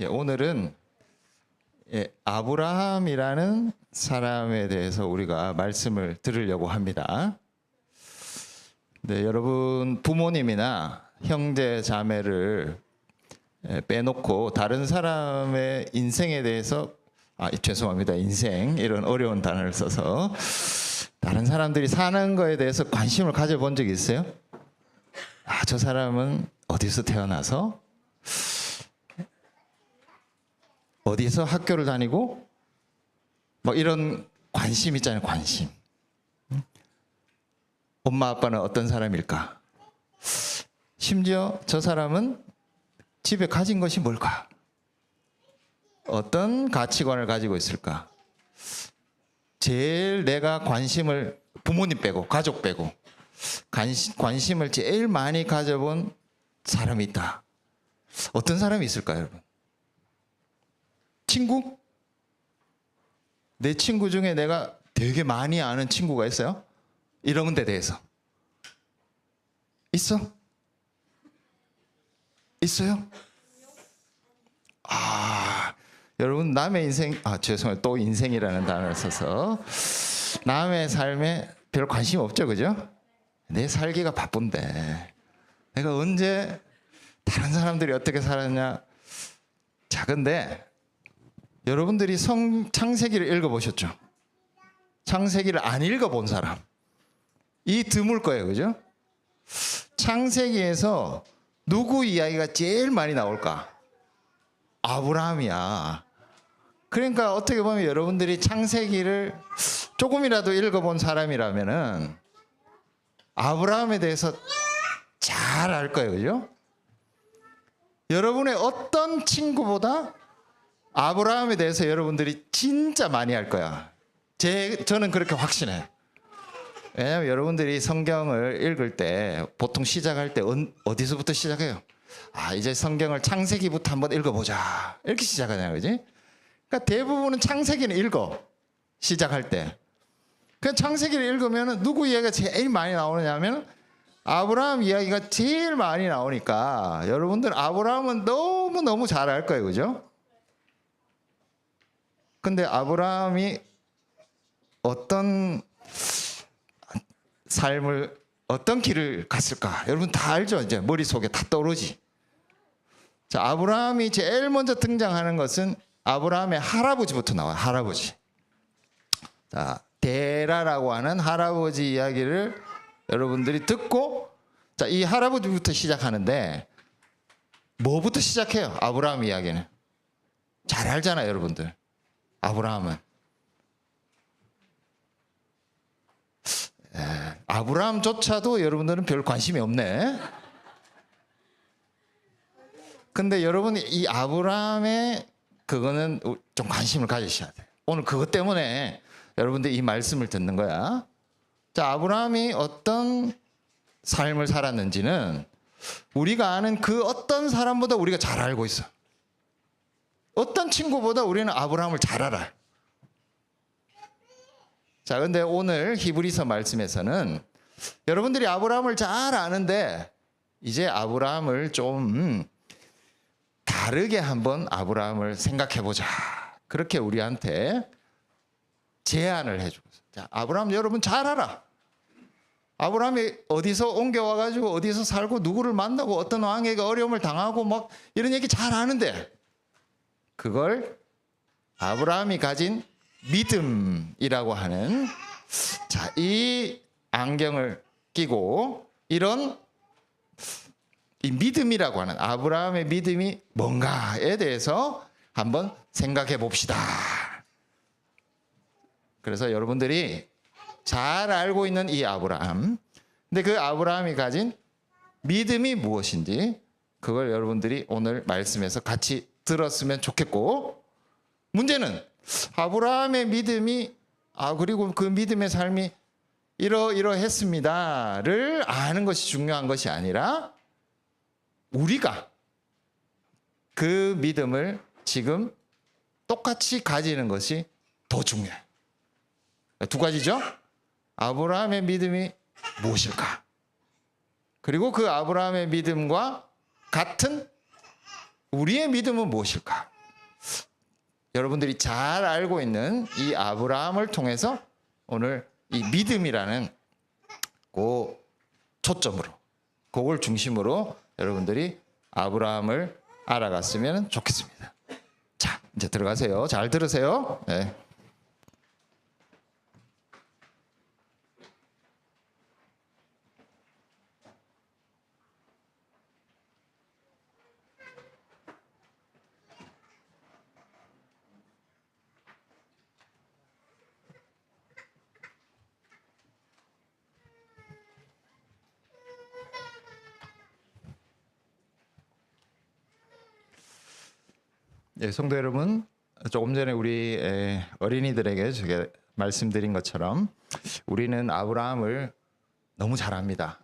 오늘은 아브라함이라는 사람에 대해서 우리가 말씀을 들으려고 합니다. 네, 여러분 부모님이나 형제 자매를 빼놓고 다른 사람의 인생에 대해서 죄송합니다. 인생 이런 어려운 단어를 써서 다른 사람들이 사는 거에 대해서 관심을 가져본 적이 있어요? 저 사람은 어디서 태어나서 어디서 학교를 다니고 뭐 이런 관심 있잖아요. 관심. 엄마 아빠는 어떤 사람일까? 심지어 저 사람은 집에 가진 것이 뭘까? 어떤 가치관을 가지고 있을까? 제일 내가 관심을 부모님 빼고 가족 빼고 관심을 제일 많이 가져본 사람이 있다. 어떤 사람이 있을까요, 여러분? 친구? 내 친구 중에 내가 되게 많이 아는 친구가 있어요? 이런 데 대해서. 있어? 있어요? 여러분 남의 인생, 죄송해요. 또 인생이라는 단어를 써서 남의 삶에 별 관심 없죠, 그죠? 내 살기가 바쁜데 내가 언제 다른 사람들이 어떻게 살았냐. 자, 근데 여러분들이 창세기를 읽어보셨죠? 창세기를 안 읽어본 사람 이 드물 거예요, 그죠? 창세기에서 누구 이야기가 제일 많이 나올까? 아브라함이야. 그러니까 어떻게 보면 여러분들이 창세기를 조금이라도 읽어본 사람이라면은 아브라함에 대해서 잘 알 거예요, 그죠? 여러분의 어떤 친구보다 아브라함에 대해서 여러분들이 진짜 많이 알 거야. 저는 그렇게 확신해요. 왜냐하면 여러분들이 성경을 읽을 때 보통 시작할 때 어디서부터 시작해요? 이제 성경을 창세기부터 한번 읽어보자 이렇게 시작하잖아요, 그지? 그러니까 대부분은 창세기는 읽어 시작할 때. 그 창세기를 읽으면 누구 이야기가 제일 많이 나오느냐면 아브라함 이야기가 제일 많이 나오니까 여러분들 아브라함은 너무 잘 알 거예요, 그죠? 근데 아브라함이 어떤 삶을 어떤 길을 갔을까? 여러분 다 알죠? 이제 머릿속에 다 떠오르지. 자, 아브라함이 제일 먼저 등장하는 것은 아브라함의 할아버지부터 나와요. 할아버지. 자, 데라라고 하는 할아버지 이야기를 여러분들이 듣고, 자, 이 할아버지부터 시작하는데 뭐부터 시작해요? 아브라함 이야기는 잘 알잖아요, 여러분들. 아브라함은 아브라함조차도 여러분들은 별 관심이 없네. 근데 여러분 이 아브라함의 그거는 좀 관심을 가지셔야 돼요. 오늘 그것 때문에 여러분들 이 말씀을 듣는 거야. 자, 아브라함이 어떤 삶을 살았는지는 우리가 아는 그 어떤 사람보다 우리가 잘 알고 있어. 어떤 친구보다 우리는 아브라함을 잘 알아요. 자, 근데 오늘 히브리서 말씀에서는 여러분들이 아브라함을 잘 아는데 이제 아브라함을 좀 다르게 한번 아브라함을 생각해 보자. 그렇게 우리한테 제안을 해주고 있어요. 자, 아브라함 여러분 잘 알아. 아브라함이 어디서 옮겨와 가지고 어디서 살고 누구를 만나고 어떤 왕에게 어려움을 당하고 막 이런 얘기 잘 아는데 그걸 아브라함이 가진 믿음이라고 하는, 자, 이 안경을 끼고 이런 이 믿음이라고 하는 아브라함의 믿음이 뭔가에 대해서 한번 생각해 봅시다. 그래서 여러분들이 잘 알고 있는 이 아브라함, 근데 그 아브라함이 가진 믿음이 무엇인지 그걸 여러분들이 오늘 말씀에서 같이 들었으면 좋겠고, 문제는 아브라함의 믿음이 그리고 그 믿음의 삶이 이러했습니다를 아는 것이 중요한 것이 아니라 우리가 그 믿음을 지금 똑같이 가지는 것이 더 중요해요. 두 가지죠. 아브라함의 믿음이 무엇일까? 그리고 그 아브라함의 믿음과 같은 우리의 믿음은 무엇일까? 여러분들이 잘 알고 있는 이 아브라함을 통해서 오늘 이 믿음이라는 그 초점으로, 그걸 중심으로 여러분들이 아브라함을 알아갔으면 좋겠습니다. 자, 이제 들어가세요. 잘 들으세요. 네. 예, 성도 여러분, 조금 전에 우리 어린이들에게 제가 말씀드린 것처럼 우리는 아브라함을 너무 잘 압니다.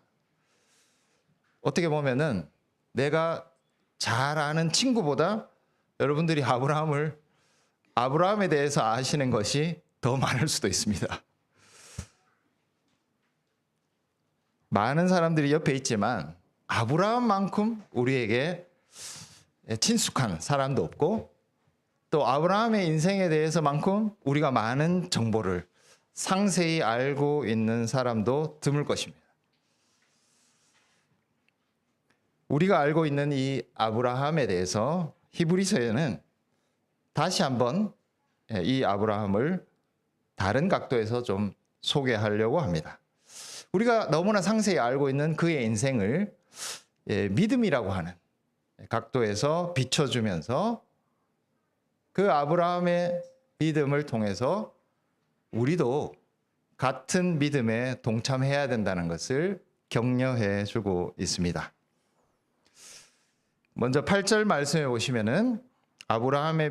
어떻게 보면은 내가 잘 아는 친구보다 여러분들이 아브라함에 대해서 아시는 것이 더 많을 수도 있습니다. 많은 사람들이 옆에 있지만 아브라함만큼 우리에게 친숙한 사람도 없고, 또 아브라함의 인생에 대해서만큼 우리가 많은 정보를 상세히 알고 있는 사람도 드물 것입니다. 우리가 알고 있는 이 아브라함에 대해서 히브리서에는 다시 한번 이 아브라함을 다른 각도에서 좀 소개하려고 합니다. 우리가 너무나 상세히 알고 있는 그의 인생을 믿음이라고 하는 각도에서 비춰주면서 그 아브라함의 믿음을 통해서 우리도 같은 믿음에 동참해야 된다는 것을 격려해 주고 있습니다. 먼저 8절 말씀해 보시면은 아브라함의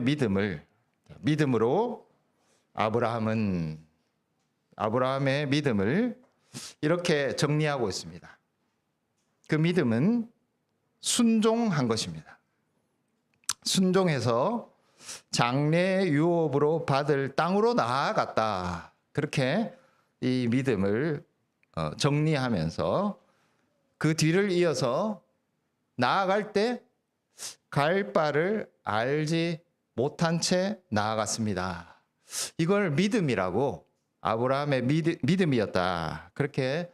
믿음으로 아브라함의 믿음을 이렇게 정리하고 있습니다. 그 믿음은 순종한 것입니다. 순종해서 장래 유업으로 받을 땅으로 나아갔다. 그렇게 이 믿음을 정리하면서 그 뒤를 이어서 나아갈 때 갈 바를 알지 못한 채 나아갔습니다. 이걸 믿음이라고, 아브라함의 믿음이었다. 그렇게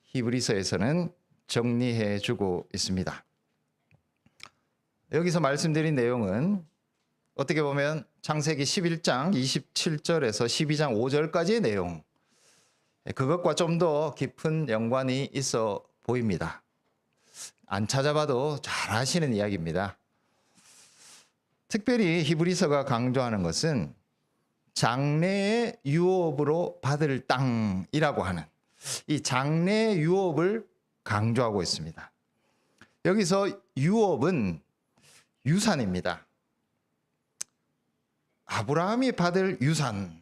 히브리서에서는 정리해 주고 있습니다. 여기서 말씀드린 내용은 어떻게 보면 창세기 11장 27절에서 12장 5절까지의 내용, 그것과 좀 더 깊은 연관이 있어 보입니다. 안 찾아봐도 잘 아시는 이야기입니다. 특별히 히브리서가 강조하는 것은 장래의 유업으로 받을 땅이라고 하는 이 장래의 유업을 강조하고 있습니다. 여기서 유업은 유산입니다. 아브라함이 받을 유산.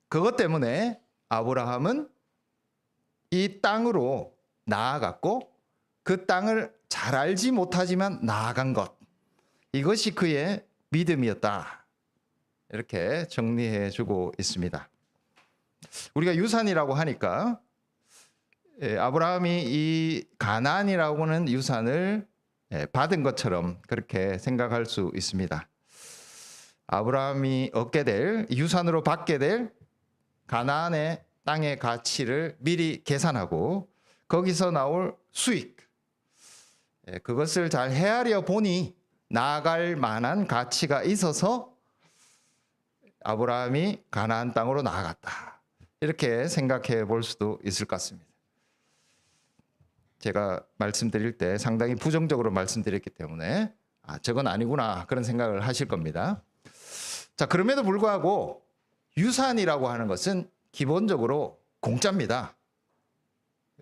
그것 때문에 아브라함은 이 땅으로 나아갔고, 그 땅을 잘 알지 못하지만 나아간 것, 이것이 그의 믿음이었다. 이렇게 정리해 주고 있습니다. 우리가 유산이라고 하니까 아브라함이 이 가나안이라고 하는 유산을 받은 것처럼 그렇게 생각할 수 있습니다. 아브라함이 얻게 될, 유산으로 받게 될 가나안의 땅의 가치를 미리 계산하고 거기서 나올 수익, 그것을 잘 헤아려 보니 나아갈 만한 가치가 있어서 아브라함이 가나안 땅으로 나아갔다. 이렇게 생각해 볼 수도 있을 것 같습니다. 제가 말씀드릴 때 상당히 부정적으로 말씀드렸기 때문에 저건 아니구나 그런 생각을 하실 겁니다. 자, 그럼에도 불구하고 유산이라고 하는 것은 기본적으로 공짜입니다.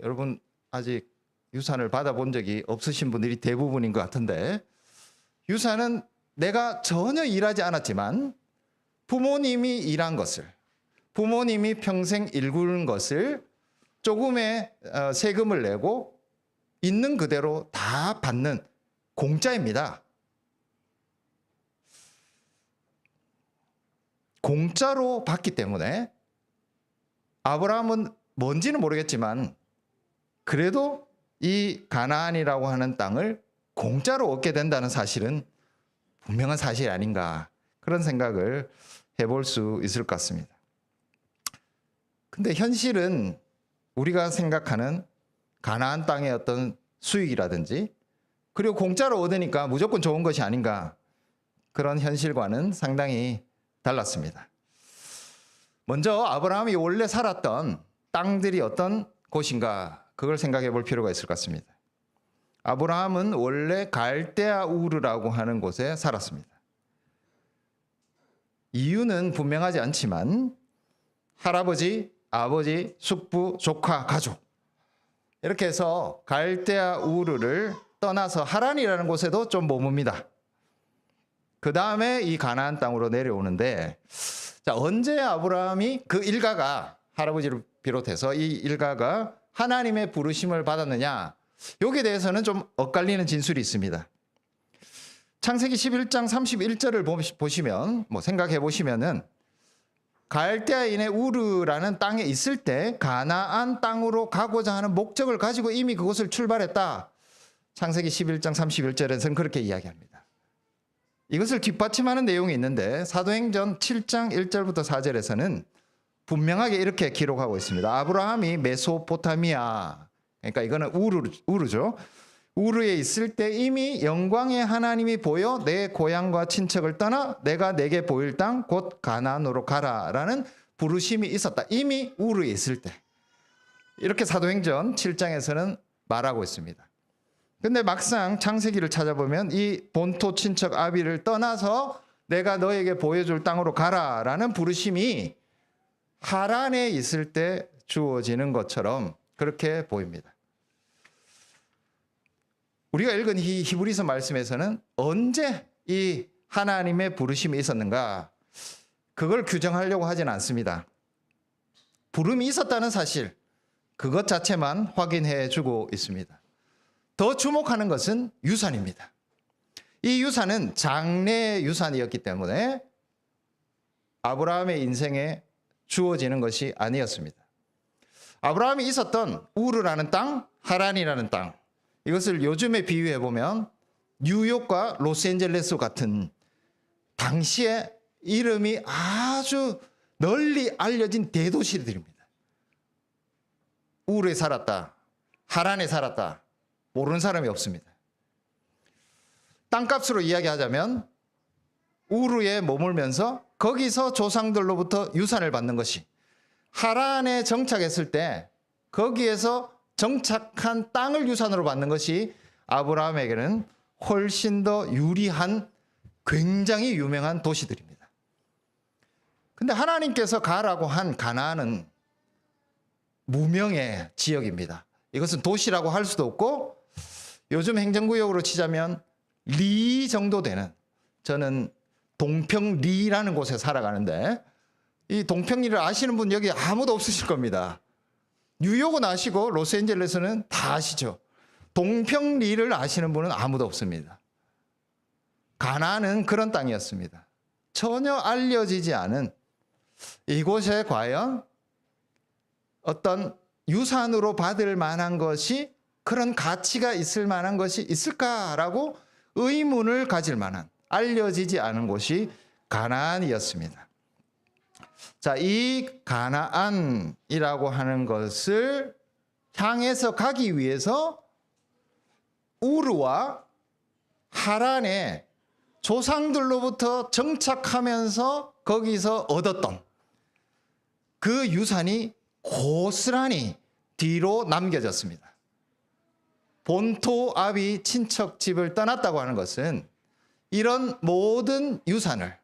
여러분 아직 유산을 받아본 적이 없으신 분들이 대부분인 것 같은데, 유산은 내가 전혀 일하지 않았지만 부모님이 일한 것을, 부모님이 평생 일구는 것을 조금의 세금을 내고 있는 그대로 다 받는 공짜입니다. 공짜로 받기 때문에 아브라함은 뭔지는 모르겠지만 그래도 이 가나안이라고 하는 땅을 공짜로 얻게 된다는 사실은 분명한 사실이 아닌가, 그런 생각을 해볼 수 있을 것 같습니다. 근데 현실은 우리가 생각하는 가나안 땅의 어떤 수익이라든지 그리고 공짜로 얻으니까 무조건 좋은 것이 아닌가, 그런 현실과는 상당히 달랐습니다. 먼저 아브라함이 원래 살았던 땅들이 어떤 곳인가, 그걸 생각해 볼 필요가 있을 것 같습니다. 아브라함은 원래 갈대아 우르라고 하는 곳에 살았습니다. 이유는 분명하지 않지만 할아버지, 아버지, 숙부, 조카, 가족, 이렇게 해서 갈대아 우르를 떠나서 하란이라는 곳에도 좀 머뭅니다. 그 다음에 이 가나안 땅으로 내려오는데, 자, 언제 아브라함이 그 일가가, 할아버지를 비롯해서 이 일가가 하나님의 부르심을 받았느냐, 여기에 대해서는 좀 엇갈리는 진술이 있습니다. 창세기 11장 31절을 보시면, 생각해 보시면은 갈대아인의 우르라는 땅에 있을 때 가나안 땅으로 가고자 하는 목적을 가지고 이미 그곳을 출발했다. 창세기 11장 31절에서는 그렇게 이야기합니다. 이것을 뒷받침하는 내용이 있는데 사도행전 7장 1절부터 4절에서는 분명하게 이렇게 기록하고 있습니다. 아브라함이 메소포타미아, 그러니까 이거는 우르죠. 우르에 있을 때 이미 영광의 하나님이 보여 내 고향과 친척을 떠나 내가 내게 보일 땅 곧 가나안으로 가라라는 부르심이 있었다. 이미 우르에 있을 때. 이렇게 사도행전 7장에서는 말하고 있습니다. 근데 막상 창세기를 찾아보면 이 본토 친척 아비를 떠나서 내가 너에게 보여줄 땅으로 가라라는 부르심이 하란에 있을 때 주어지는 것처럼 그렇게 보입니다. 우리가 읽은 이 히브리서 말씀에서는 언제 이 하나님의 부르심이 있었는가, 그걸 규정하려고 하진 않습니다. 부름이 있었다는 사실, 그것 자체만 확인해 주고 있습니다. 더 주목하는 것은 유산입니다. 이 유산은 장래의 유산이었기 때문에 아브라함의 인생에 주어지는 것이 아니었습니다. 아브라함이 있었던 우르라는 땅, 하란이라는 땅, 이것을 요즘에 비유해 보면 뉴욕과 로스앤젤레스 같은 당시에 이름이 아주 널리 알려진 대도시들입니다. 우르에 살았다, 하란에 살았다, 모르는 사람이 없습니다. 땅값으로 이야기하자면 우르에 머물면서 거기서 조상들로부터 유산을 받는 것이, 하란에 정착했을 때 거기에서 정착한 땅을 유산으로 받는 것이 아브라함에게는 훨씬 더 유리한 굉장히 유명한 도시들입니다. 근데 하나님께서 가라고 한 가나안은 무명의 지역입니다. 이것은 도시라고 할 수도 없고, 요즘 행정구역으로 치자면 리 정도 되는, 저는 동평리라는 곳에 살아가는데 이 동평리를 아시는 분 여기 아무도 없으실 겁니다. 뉴욕은 아시고 로스앤젤레스는 다 아시죠. 동평리를 아시는 분은 아무도 없습니다. 가나안은 그런 땅이었습니다. 전혀 알려지지 않은 이곳에 과연 어떤 유산으로 받을 만한 것이, 그런 가치가 있을 만한 것이 있을까라고 의문을 가질 만한, 알려지지 않은 곳이 가나안이었습니다. 자, 이 가나안이라고 하는 것을 향해서 가기 위해서 우르와 하란의 조상들로부터 정착하면서 거기서 얻었던 그 유산이 고스란히 뒤로 남겨졌습니다. 본토 아비 친척 집을 떠났다고 하는 것은 이런 모든 유산을,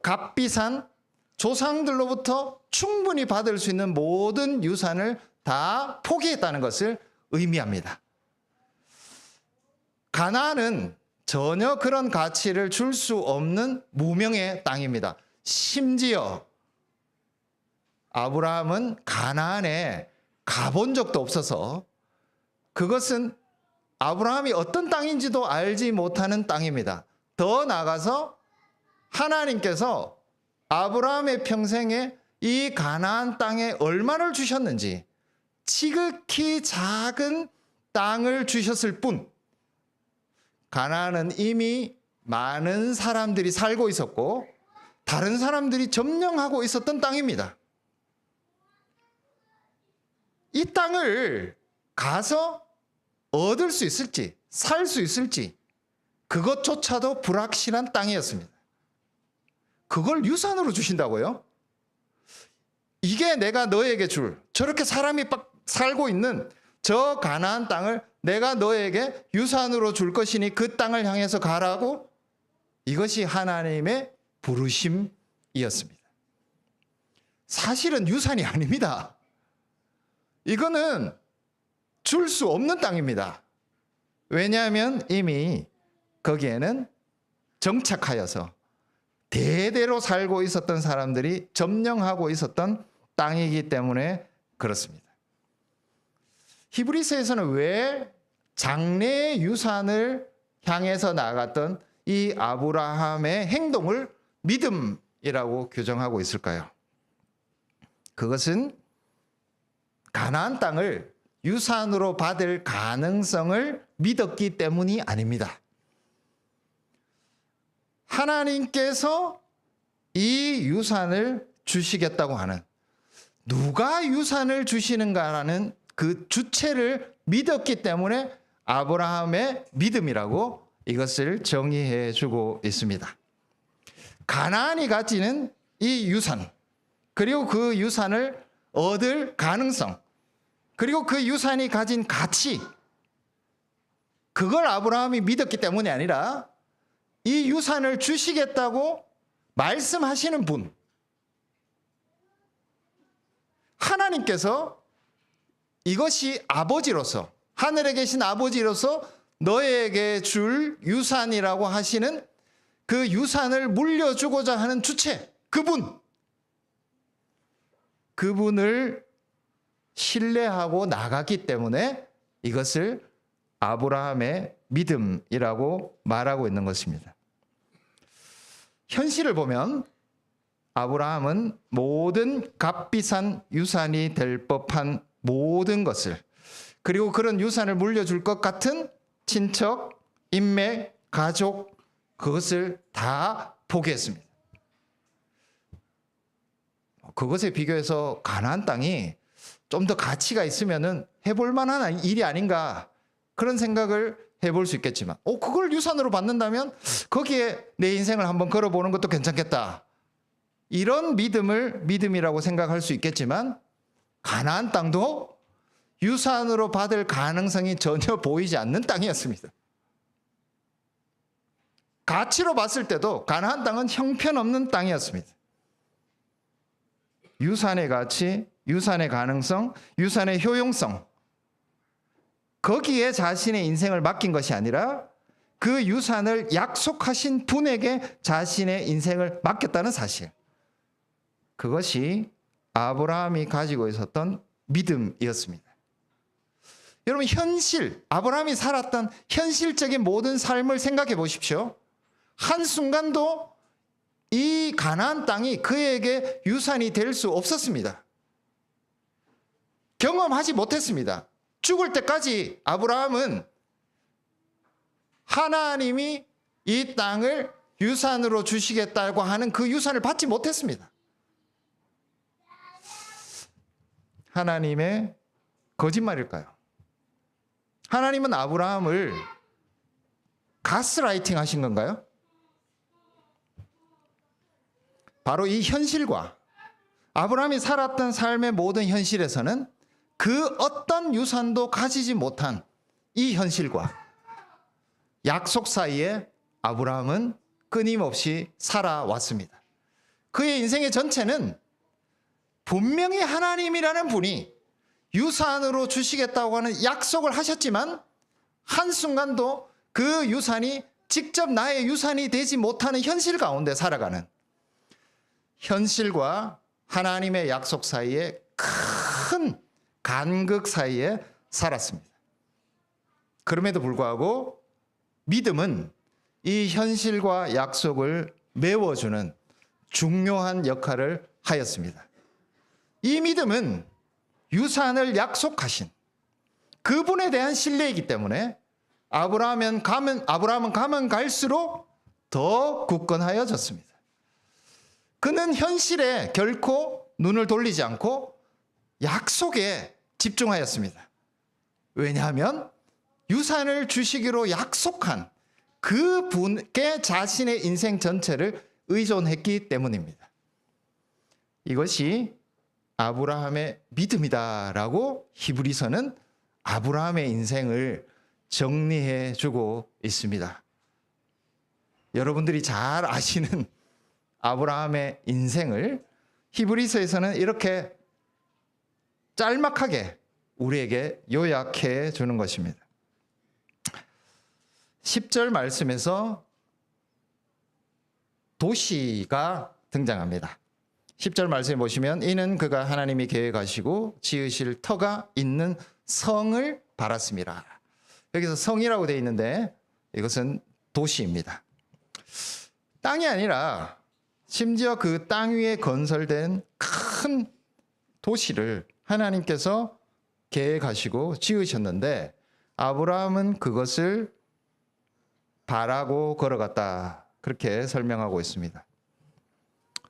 값비싼 조상들로부터 충분히 받을 수 있는 모든 유산을 다 포기했다는 것을 의미합니다. 가나안은 전혀 그런 가치를 줄 수 없는 무명의 땅입니다. 심지어 아브라함은 가나안에 가본 적도 없어서 그것은 아브라함이 어떤 땅인지도 알지 못하는 땅입니다. 더 나아가서 하나님께서 아브라함의 평생에 이 가나안 땅에 얼마를 주셨는지, 지극히 작은 땅을 주셨을 뿐, 가나안은 이미 많은 사람들이 살고 있었고 다른 사람들이 점령하고 있었던 땅입니다. 이 땅을 가서 얻을 수 있을지, 살 수 있을지, 그것조차도 불확실한 땅이었습니다. 그걸 유산으로 주신다고요? 이게 내가 너에게 줄, 저렇게 사람이 살고 있는 저 가나안 땅을 내가 너에게 유산으로 줄 것이니 그 땅을 향해서 가라고? 이것이 하나님의 부르심이었습니다. 사실은 유산이 아닙니다. 이거는 줄 수 없는 땅입니다. 왜냐하면 이미 거기에는 정착하여서 대대로 살고 있었던 사람들이 점령하고 있었던 땅이기 때문에 그렇습니다. 히브리서에서는 왜 장래의 유산을 향해서 나갔던 이 아브라함의 행동을 믿음이라고 규정하고 있을까요? 그것은 가나안 땅을 유산으로 받을 가능성을 믿었기 때문이 아닙니다. 하나님께서 이 유산을 주시겠다고 하는, 누가 유산을 주시는가라는 그 주체를 믿었기 때문에 아브라함의 믿음이라고 이것을 정의해 주고 있습니다. 가나안이 가지는 이 유산, 그리고 그 유산을 얻을 가능성, 그리고 그 유산이 가진 가치, 그걸 아브라함이 믿었기 때문이 아니라 이 유산을 주시겠다고 말씀하시는 분, 하나님께서 이것이 아버지로서, 하늘에 계신 아버지로서 너에게 줄 유산이라고 하시는 그 유산을 물려주고자 하는 주체, 그분을 신뢰하고 나갔기 때문에 이것을 아브라함의 믿음이라고 말하고 있는 것입니다. 현실을 보면 아브라함은 모든 값비싼 유산이 될 법한 모든 것을, 그리고 그런 유산을 물려줄 것 같은 친척, 인맥, 가족, 그것을 다 포기했습니다. 그것에 비교해서 가나안 땅이 좀 더 가치가 있으면은 해볼 만한 일이 아닌가, 그런 생각을 해볼 수 있겠지만, 그걸 유산으로 받는다면 거기에 내 인생을 한번 걸어보는 것도 괜찮겠다, 이런 믿음을 믿음이라고 생각할 수 있겠지만, 가나안 땅도 유산으로 받을 가능성이 전혀 보이지 않는 땅이었습니다. 가치로 봤을 때도 가나안 땅은 형편없는 땅이었습니다. 유산의 가치, 유산의 가능성, 유산의 효용성, 거기에 자신의 인생을 맡긴 것이 아니라 그 유산을 약속하신 분에게 자신의 인생을 맡겼다는 사실, 그것이 아브라함이 가지고 있었던 믿음이었습니다. 여러분, 아브라함이 살았던 현실적인 모든 삶을 생각해 보십시오. 한순간도 이 가나안 땅이 그에게 유산이 될 수 없었습니다. 경험하지 못했습니다. 죽을 때까지 아브라함은 하나님이 이 땅을 유산으로 주시겠다고 하는 그 유산을 받지 못했습니다. 하나님의 거짓말일까요? 하나님은 아브라함을 가스라이팅 하신 건가요? 바로 이 현실과, 아브라함이 살았던 삶의 모든 현실에서는 그 어떤 유산도 가지지 못한 이 현실과 약속 사이에 아브라함은 끊임없이 살아왔습니다. 그의 인생의 전체는 분명히 하나님이라는 분이 유산으로 주시겠다고 하는 약속을 하셨지만, 한순간도 그 유산이 직접 나의 유산이 되지 못하는 현실 가운데 살아가는, 현실과 하나님의 약속 사이에 큰 간극 사이에 살았습니다. 그럼에도 불구하고 믿음은 이 현실과 약속을 메워주는 중요한 역할을 하였습니다. 이 믿음은 유산을 약속하신 그분에 대한 신뢰이기 때문에 아브라함은 가면 갈수록 더 굳건하여졌습니다. 그는 현실에 결코 눈을 돌리지 않고 약속에 집중하였습니다. 왜냐하면 유산을 주시기로 약속한 그 분께 자신의 인생 전체를 의존했기 때문입니다. 이것이 아브라함의 믿음이다라고 히브리서는 아브라함의 인생을 정리해 주고 있습니다. 여러분들이 잘 아시는 아브라함의 인생을 히브리서에서는 이렇게 짤막하게 우리에게 요약해 주는 것입니다. 10절 말씀에서 도시가 등장합니다. 10절 말씀에 보시면 이는 그가 하나님이 계획하시고 지으실 터가 있는 성을 바랐습니다. 여기서 성이라고 되어 있는데 이것은 도시입니다. 땅이 아니라 심지어 그 땅 위에 건설된 큰 도시를 하나님께서 계획하시고 지으셨는데 아브라함은 그것을 바라고 걸어갔다. 그렇게 설명하고 있습니다.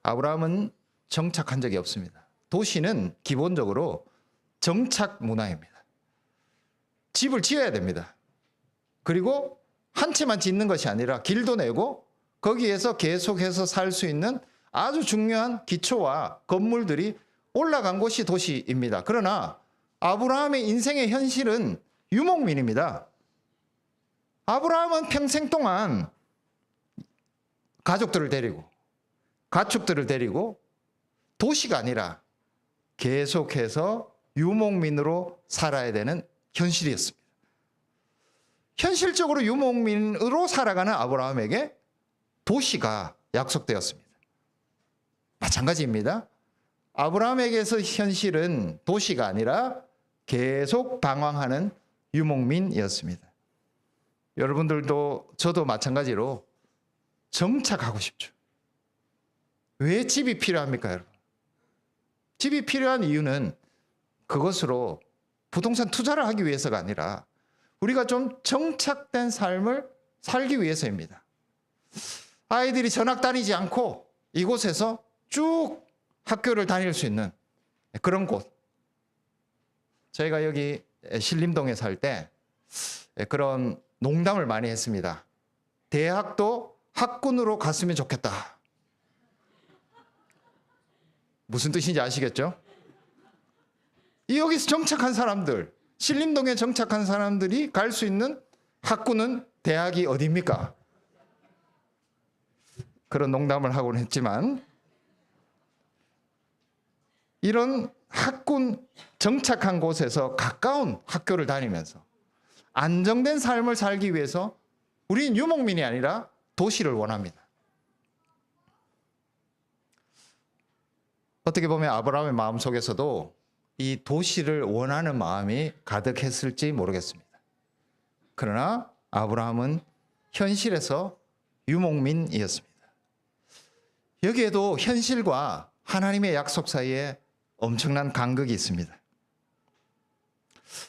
아브라함은 정착한 적이 없습니다. 도시는 기본적으로 정착 문화입니다. 집을 지어야 됩니다. 그리고 한 채만 짓는 것이 아니라 길도 내고 거기에서 계속해서 살 수 있는 아주 중요한 기초와 건물들이 올라간 곳이 도시입니다. 그러나 아브라함의 인생의 현실은 유목민입니다. 아브라함은 평생 동안 가족들을 데리고 가축들을 데리고 도시가 아니라 계속해서 유목민으로 살아야 되는 현실이었습니다. 현실적으로 유목민으로 살아가는 아브라함에게 도시가 약속되었습니다. 마찬가지입니다. 아브라함에게서 현실은 도시가 아니라 계속 방황하는 유목민이었습니다. 여러분들도 저도 마찬가지로 정착하고 싶죠. 왜 집이 필요합니까, 여러분? 집이 필요한 이유는 그것으로 부동산 투자를 하기 위해서가 아니라 우리가 좀 정착된 삶을 살기 위해서입니다. 아이들이 전학 다니지 않고 이곳에서 쭉 학교를 다닐 수 있는 그런 곳. 저희가 여기 신림동에 살 때 그런 농담을 많이 했습니다. 대학도 학군으로 갔으면 좋겠다. 무슨 뜻인지 아시겠죠? 여기서 정착한 사람들, 신림동에 정착한 사람들이 갈 수 있는 학군은 대학이 어디입니까? 그런 농담을 하곤 했지만 이런 학군 정착한 곳에서 가까운 학교를 다니면서 안정된 삶을 살기 위해서 우리는 유목민이 아니라 도시를 원합니다. 어떻게 보면 아브라함의 마음속에서도 이 도시를 원하는 마음이 가득했을지 모르겠습니다. 그러나 아브라함은 현실에서 유목민이었습니다. 여기에도 현실과 하나님의 약속 사이에 엄청난 간극이 있습니다.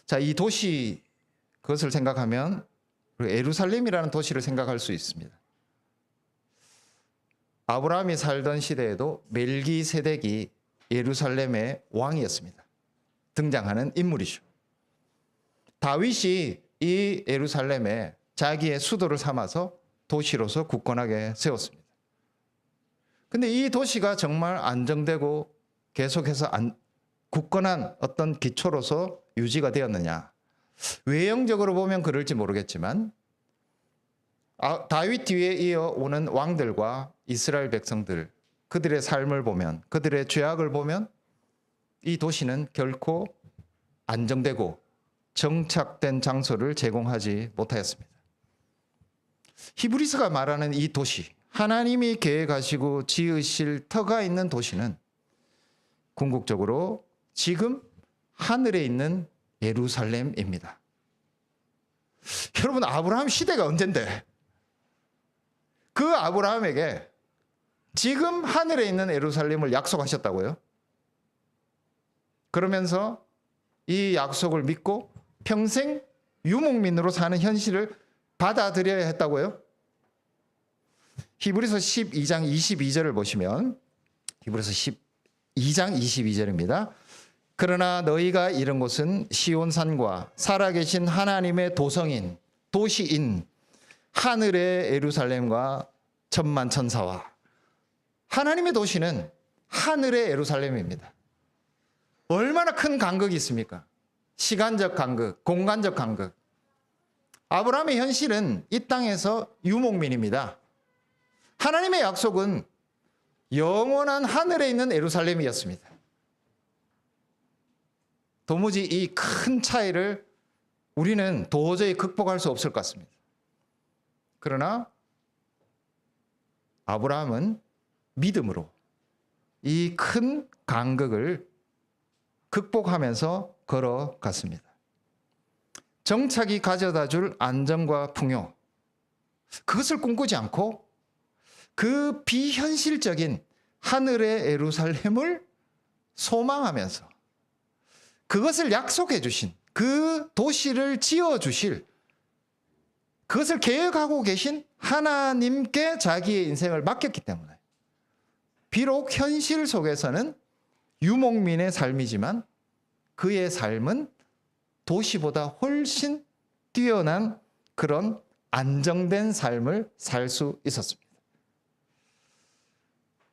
자, 이 도시 그것을 생각하면 예루살렘이라는 도시를 생각할 수 있습니다. 아브라함이 살던 시대에도 멜기세덱이 예루살렘의 왕이었습니다. 등장하는 인물이죠. 다윗이 이 예루살렘에 자기의 수도를 삼아서 도시로서 굳건하게 세웠습니다. 근데 이 도시가 정말 안정되고 계속해서 굳건한 어떤 기초로서 유지가 되었느냐? 외형적으로 보면 그럴지 모르겠지만 다윗 뒤에 이어오는 왕들과 이스라엘 백성들, 그들의 삶을 보면, 그들의 죄악을 보면 이 도시는 결코 안정되고 정착된 장소를 제공하지 못하였습니다. 히브리서가 말하는 이 도시, 하나님이 계획하시고 지으실 터가 있는 도시는 궁극적으로 지금 하늘에 있는 예루살렘입니다. 여러분, 아브라함 시대가 언젠데 그 아브라함에게 지금 하늘에 있는 예루살렘을 약속하셨다고요? 그러면서 이 약속을 믿고 평생 유목민으로 사는 현실을 받아들여야 했다고요? 히브리서 12장 22절을 보시면 히브리서 12장 22절입니다. 그러나 너희가 이른 곳은 시온산과 살아계신 하나님의 도성인 도시인 하늘의 예루살렘과 천만 천사와 하나님의 도시는 하늘의 예루살렘입니다. 얼마나 큰 간극이 있습니까? 시간적 간극, 공간적 간극. 아브라함의 현실은 이 땅에서 유목민입니다. 하나님의 약속은 영원한 하늘에 있는 예루살렘이었습니다. 도무지 이 큰 차이를 우리는 도저히 극복할 수 없을 것 같습니다. 그러나 아브라함은 믿음으로 이 큰 간극을 극복하면서 걸어갔습니다. 정착이 가져다 줄 안정과 풍요, 그것을 꿈꾸지 않고 그 비현실적인 하늘의 예루살렘을 소망하면서 그것을 약속해 주신 그 도시를 지어 주실, 그것을 계획하고 계신 하나님께 자기의 인생을 맡겼기 때문에 비록 현실 속에서는 유목민의 삶이지만 그의 삶은 도시보다 훨씬 뛰어난 그런 안정된 삶을 살 수 있었습니다.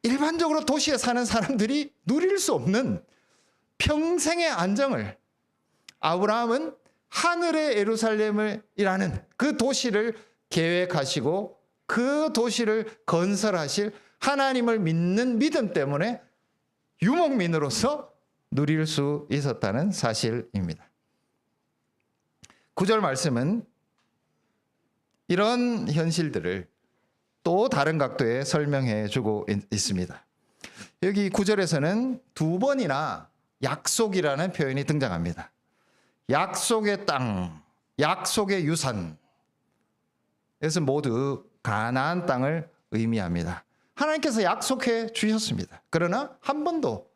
일반적으로 도시에 사는 사람들이 누릴 수 없는 평생의 안정을 아브라함은 하늘의 예루살렘이라는 그 도시를 계획하시고 그 도시를 건설하실 하나님을 믿는 믿음 때문에 유목민으로서 누릴 수 있었다는 사실입니다. 9절 말씀은 이런 현실들을 또 다른 각도에 설명해 주고 있습니다. 여기 9절에서는 두 번이나 약속이라는 표현이 등장합니다. 약속의 땅, 약속의 유산. 그래서 모두 가나안 땅을 의미합니다. 하나님께서 약속해 주셨습니다. 그러나 한 번도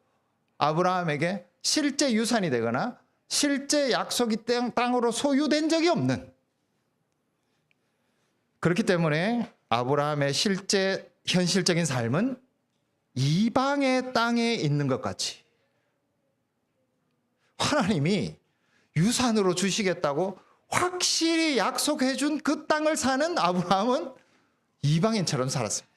아브라함에게 실제 유산이 되거나 실제 약속이 땅으로 소유된 적이 없는, 그렇기 때문에 아브라함의 실제 현실적인 삶은 이방의 땅에 있는 것 같이 하나님이 유산으로 주시겠다고 확실히 약속해 준 그 땅을 사는 아브라함은 이방인처럼 살았습니다.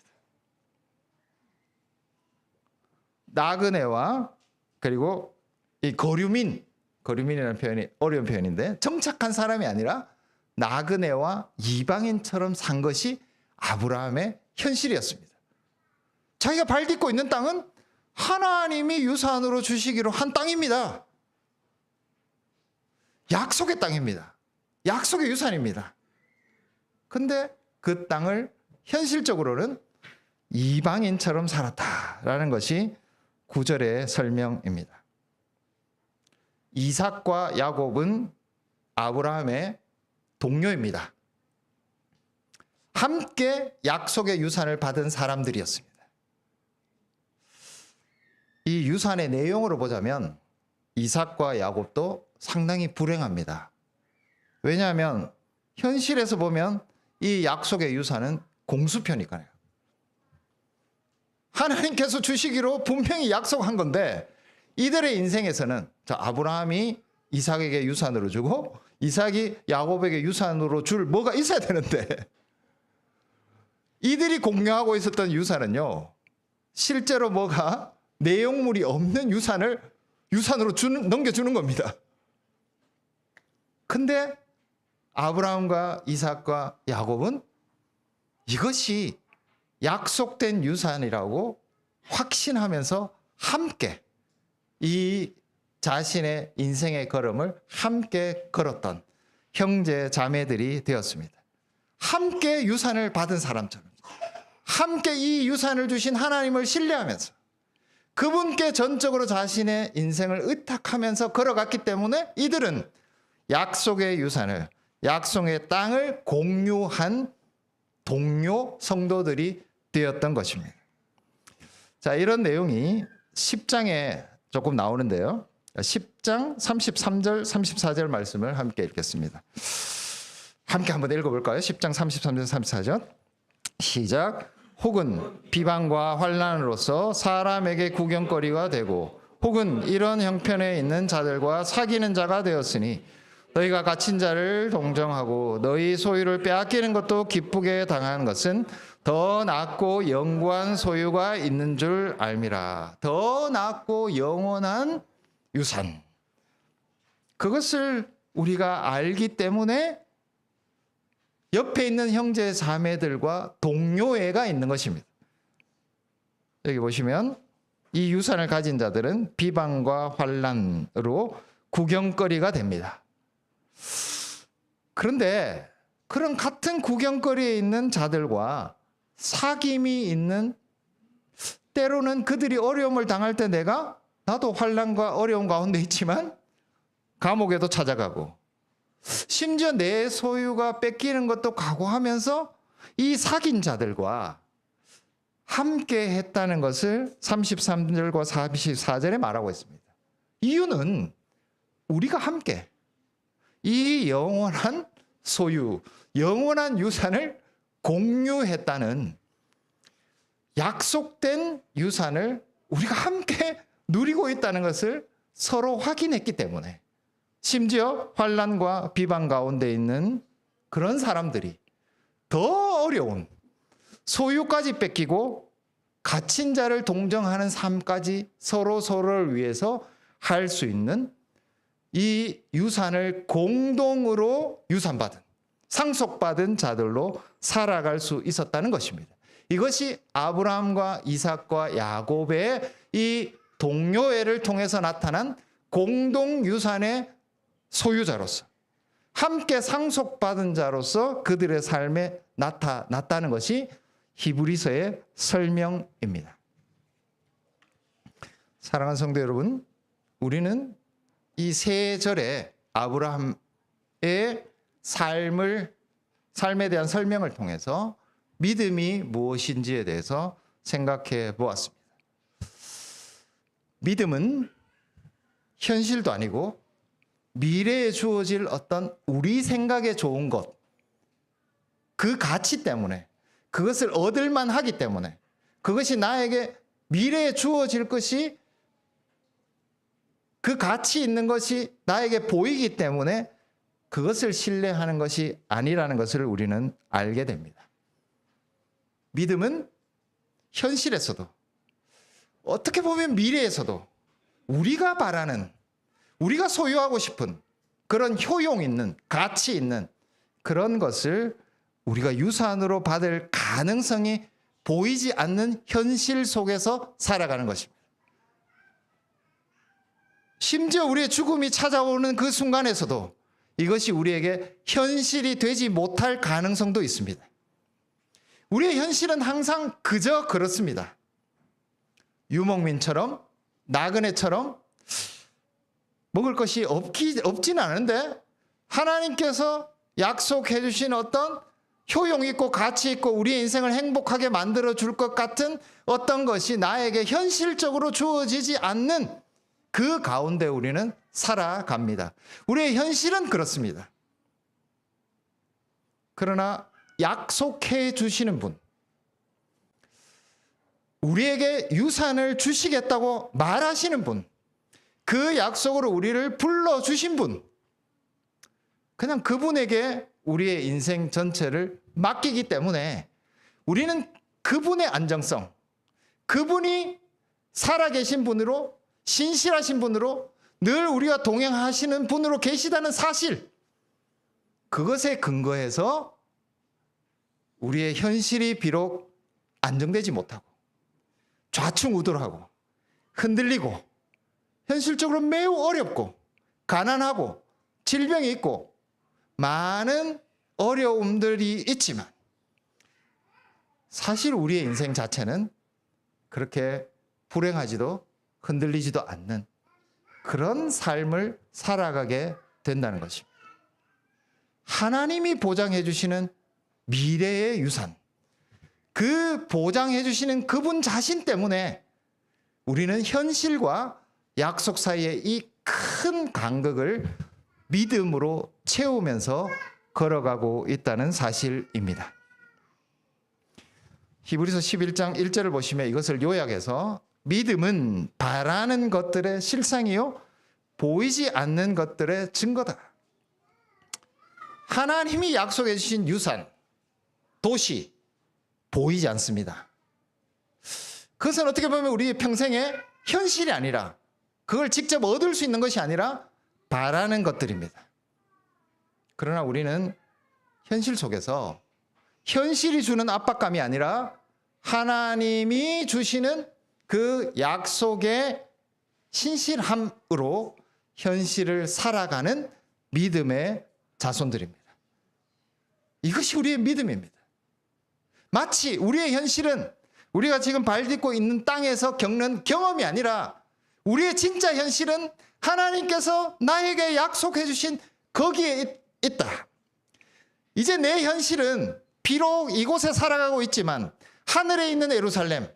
나그네와 그리고 이 거류민이라는 표현이 어려운 표현인데 정착한 사람이 아니라 나그네와 이방인처럼 산 것이 아브라함의 현실이었습니다. 자기가 발 딛고 있는 땅은 하나님이 유산으로 주시기로 한 땅입니다. 약속의 땅입니다. 약속의 유산입니다. 근데 그 땅을 현실적으로는 이방인처럼 살았다라는 것이 9절의 설명입니다. 이삭과 야곱은 아브라함의 동료입니다. 함께 약속의 유산을 받은 사람들이었습니다. 이 유산의 내용으로 보자면 이삭과 야곱도 상당히 불행합니다. 왜냐하면 현실에서 보면 이 약속의 유산은 공수표니까요. 하나님께서 주시기로 분명히 약속한 건데 이들의 인생에서는 아브라함이 이삭에게 유산으로 주고 이삭이 야곱에게 유산으로 줄 뭐가 있어야 되는데 이들이 공유하고 있었던 유산은요, 실제로 뭐가 내용물이 없는 유산을 유산으로 넘겨주는 겁니다. 근데 아브라함과 이삭과 야곱은 이것이 약속된 유산이라고 확신하면서 함께 이 자신의 인생의 걸음을 함께 걸었던 형제 자매들이 되었습니다. 함께 유산을 받은 사람처럼 함께 이 유산을 주신 하나님을 신뢰하면서 그분께 전적으로 자신의 인생을 의탁하면서 걸어갔기 때문에 이들은 약속의 유산을, 약속의 땅을 공유한 동료 성도들이 되었던 것입니다. 자, 이런 내용이 10장에 조금 나오는데요. 10장 33절, 34절 말씀을 함께 읽겠습니다. 함께 한번 읽어볼까요? 10장 33절, 34절. 시작. 혹은 비방과 환난으로서 사람에게 구경거리가 되고 혹은 이런 형편에 있는 자들과 사귀는 자가 되었으니 너희가 갇힌 자를 동정하고 너희 소유를 빼앗기는 것도 기쁘게 당하는 것은 더 낫고 영구한 소유가 있는 줄 알미라. 더 낫고 영원한 유산. 그것을 우리가 알기 때문에 옆에 있는 형제 자매들과 동료애가 있는 것입니다. 여기 보시면 이 유산을 가진 자들은 비방과 환난으로 구경거리가 됩니다. 그런데 그런 같은 구경거리에 있는 자들과 사귐이 있는, 때로는 그들이 어려움을 당할 때 나도 환난과 어려움 가운데 있지만 감옥에도 찾아가고 심지어 내 소유가 뺏기는 것도 각오하면서 이 사귄 자들과 함께 했다는 것을 33절과 44절에 말하고 있습니다. 이유는 우리가 함께 이 영원한 소유, 영원한 유산을 공유했다는, 약속된 유산을 우리가 함께 누리고 있다는 것을 서로 확인했기 때문에, 심지어 환난과 비방 가운데 있는 그런 사람들이 더 어려운 소유까지 뺏기고 갇힌 자를 동정하는 삶까지 서로를 위해서 할 수 있는 이 유산을 공동으로 유산받은, 상속받은 자들로 살아갈 수 있었다는 것입니다. 이것이 아브라함과 이삭과 야곱의 이 동료애를 통해서 나타난 공동 유산의 소유자로서, 함께 상속받은 자로서 그들의 삶에 나타났다는 것이 히브리서의 설명입니다. 사랑하는 성도 여러분, 우리는 이 세 절에 아브라함의 삶에 대한 설명을 통해서 믿음이 무엇인지에 대해서 생각해 보았습니다. 믿음은 현실도 아니고 미래에 주어질 어떤 우리 생각에 좋은 것, 그 가치 때문에, 그것을 얻을만 하기 때문에, 그것이 나에게 미래에 주어질 것이, 그 가치 있는 것이 나에게 보이기 때문에 그것을 신뢰하는 것이 아니라는 것을 우리는 알게 됩니다. 믿음은 현실에서도, 어떻게 보면 미래에서도 우리가 바라는, 우리가 소유하고 싶은 그런 효용 있는, 가치 있는 그런 것을 우리가 유산으로 받을 가능성이 보이지 않는 현실 속에서 살아가는 것입니다. 심지어 우리의 죽음이 찾아오는 그 순간에서도 이것이 우리에게 현실이 되지 못할 가능성도 있습니다. 우리의 현실은 항상 그저 그렇습니다. 유목민처럼, 나그네처럼 먹을 것이 없진 않은데 하나님께서 약속해 주신 어떤 효용 있고 가치 있고 우리의 인생을 행복하게 만들어 줄 것 같은 어떤 것이 나에게 현실적으로 주어지지 않는 그 가운데 우리는 살아갑니다. 우리의 현실은 그렇습니다. 그러나 약속해 주시는 분, 우리에게 유산을 주시겠다고 말하시는 분, 그 약속으로 우리를 불러주신 분, 그냥 그분에게 우리의 인생 전체를 맡기기 때문에 우리는 그분의 안정성, 그분이 살아계신 분으로, 신실하신 분으로, 늘 우리와 동행하시는 분으로 계시다는 사실, 그것에 근거해서 우리의 현실이 비록 안정되지 못하고 좌충우돌하고 흔들리고 현실적으로 매우 어렵고 가난하고 질병이 있고 많은 어려움들이 있지만 사실 우리의 인생 자체는 그렇게 불행하지도 흔들리지도 않는 그런 삶을 살아가게 된다는 것입니다. 하나님이 보장해 주시는 미래의 유산, 그 보장해 주시는 그분 자신 때문에 우리는 현실과 약속 사이의 이 큰 간극을 믿음으로 채우면서 걸어가고 있다는 사실입니다. 히브리서 11장 1절을 보시면 이것을 요약해서 믿음은 바라는 것들의 실상이요 보이지 않는 것들의 증거다. 하나님이 약속해 주신 유산, 도시 보이지 않습니다. 그것은 어떻게 보면 우리 평생의 현실이 아니라, 그걸 직접 얻을 수 있는 것이 아니라 바라는 것들입니다. 그러나 우리는 현실 속에서 현실이 주는 압박감이 아니라 하나님이 주시는 그 약속의 신실함으로 현실을 살아가는 믿음의 자손들입니다. 이것이 우리의 믿음입니다. 마치 우리의 현실은 우리가 지금 발 딛고 있는 땅에서 겪는 경험이 아니라 우리의 진짜 현실은 하나님께서 나에게 약속해 주신 거기에 있다. 이제 내 현실은 비록 이곳에 살아가고 있지만 하늘에 있는 예루살렘,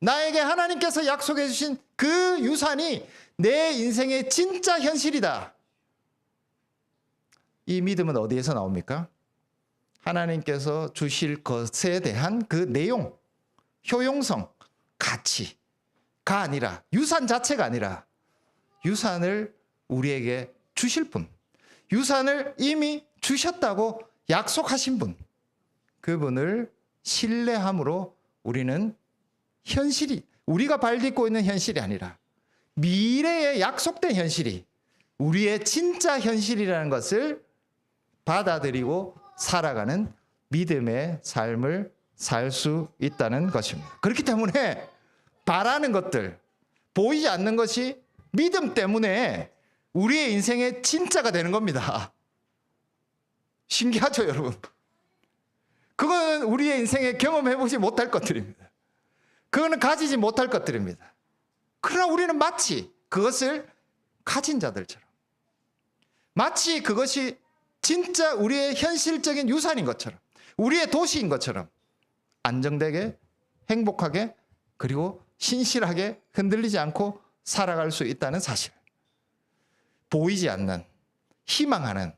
나에게 하나님께서 약속해 주신 그 유산이 내 인생의 진짜 현실이다. 이 믿음은 어디에서 나옵니까? 하나님께서 주실 것에 대한 그 내용, 효용성, 가치가 아니라, 유산 자체가 아니라 유산을 우리에게 주실 분, 유산을 이미 주셨다고 약속하신 분, 그분을 신뢰함으로 우리는 현실이, 우리가 발 딛고 있는 현실이 아니라 미래에 약속된 현실이 우리의 진짜 현실이라는 것을 받아들이고 살아가는 믿음의 삶을 살 수 있다는 것입니다. 그렇기 때문에 바라는 것들, 보이지 않는 것이 믿음 때문에 우리의 인생의 진짜가 되는 겁니다. 신기하죠, 여러분? 그거는 우리의 인생에 경험해보지 못할 것들입니다. 그거는 가지지 못할 것들입니다. 그러나 우리는 마치 그것을 가진 자들처럼, 마치 그것이 진짜 우리의 현실적인 유산인 것처럼, 우리의 도시인 것처럼 안정되게, 행복하게, 그리고 신실하게 흔들리지 않고 살아갈 수 있다는 사실. 보이지 않는, 희망하는